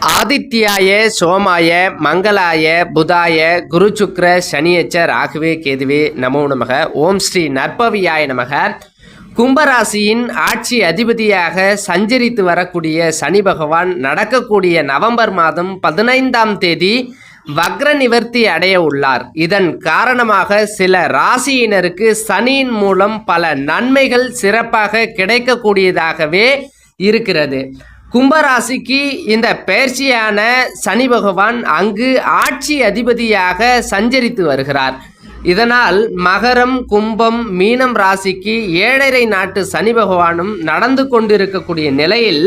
ஆதித்யாய சோமாய மங்களாய புதாய குரு சுக்ர சனியச்ச ராகுவே கேதுவே நமோ நமக. ஓம் ஸ்ரீ நற்பவியாய நமக. கும்பராசியின் ஆட்சி அதிபதியாக சஞ்சரித்து வரக்கூடிய சனி பகவான் நடக்கக்கூடிய நவம்பர் மாதம் 15ஆம் தேதி வக்ர நிவர்த்தி அடைய உள்ளார். இதன் காரணமாக சில ராசியினருக்கு சனியின் மூலம் பல நன்மைகள் சிறப்பாக கிடைக்கக்கூடியதாகவே இருக்கிறது. கும்பராசிக்கு இந்த பெயர்ச்சியான சனி பகவான் அங்கு ஆட்சி அதிபதியாக சஞ்சரித்து வருகிறார். இதனால் மகரம், கும்பம், மீனம் ராசிக்கு 7.5 நாட்டு சனி பகவானும் நடந்து கொண்டிருக்கக்கூடிய நிலையில்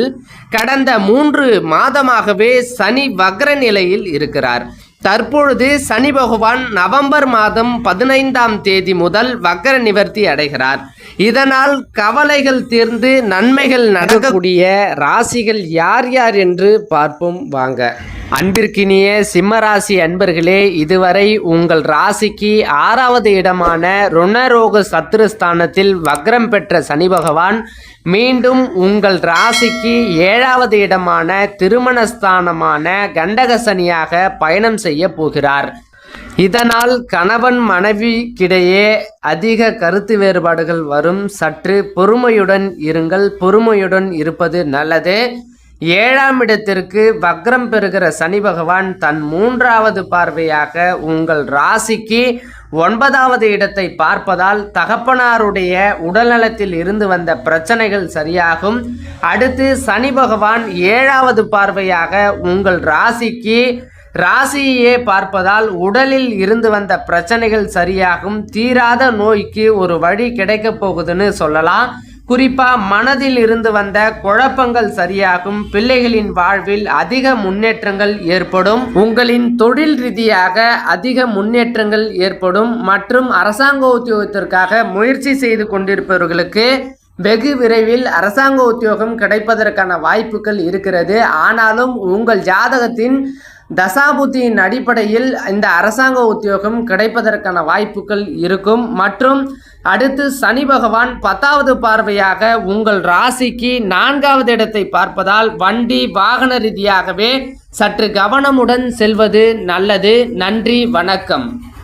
கடந்த 3 மாதமாகவே சனி வக்ர நிலையில் இருக்கிறார். தற்பொழுது சனி பகவான் நவம்பர் மாதம் 15ஆம் தேதி முதல் வக்ர நிவர்த்தி அடைகிறார். இதனால் கவலைகள் தீர்ந்து நன்மைகள் நடக்கக்கூடிய ராசிகள் யார் யார் என்று பார்ப்போம் வாங்க. அன்பிற்கினிய சிம்மராசி அன்பர்களே, இதுவரை உங்கள் ராசிக்கு 6வது இடமான ருணரோக சத்துருஸ்தானத்தில் வக்ரம் பெற்ற சனி பகவான் மீண்டும் உங்கள் ராசிக்கு 7வது இடமான திருமணஸ்தானமான கண்டக சனியாக பயணம் செய்ய போகிறார். இதனால் கணவன் மனைவிக்கிடையே அதிக கருத்து வேறுபாடுகள் வரும். சற்று பொறுமையுடன் இருங்கள். பொறுமையுடன் இருப்பது நல்லது. 7ஆம் இடத்திற்கு வக்ரம் பெறுகிற சனி பகவான் தன் 3வது பார்வையாக உங்கள் ராசிக்கு 9வது இடத்தை பார்ப்பதால் தகப்பனாருடைய உடல்நலத்தில் இருந்து வந்த பிரச்சனைகள் சரியாகும். அடுத்து சனி பகவான் 7வது பார்வையாக உங்கள் ராசியையே பார்ப்பதால் உடலில் இருந்து வந்த பிரச்சனைகள் சரியாகும். தீராத நோய்க்கு ஒரு வழி கிடைக்கப் போகுதுன்னு சொல்லலாம். குறிப்பா மனதில் இருந்து வந்த குழப்பங்கள் சரியாகும். பிள்ளைகளின் வாழ்வில் அதிக முன்னேற்றங்கள் ஏற்படும். உங்களின் தொழில் ரீதியாக அதிக முன்னேற்றங்கள் ஏற்படும். மற்றும் அரசாங்க உத்தியோகத்திற்காக முயற்சி செய்து கொண்டிருப்பவர்களுக்கு வெகு விரைவில் அரசாங்க உத்தியோகம் கிடைப்பதற்கான வாய்ப்புகள் இருக்கிறது. ஆனாலும் உங்கள் ஜாதகத்தின் தசாபுத்தியின் அடிப்படையில் இந்த அரசாங்க உத்தியோகம் கிடைப்பதற்கான வாய்ப்புகள் இருக்கும். மற்றும் அடுத்து சனி பகவான் 10வது பார்வையாக உங்கள் ராசிக்கு 4வது இடத்தை பார்ப்பதால் வண்டி வாகன ரீதியாகவே சற்று கவனமுடன் செல்வது நல்லது. நன்றி, வணக்கம்.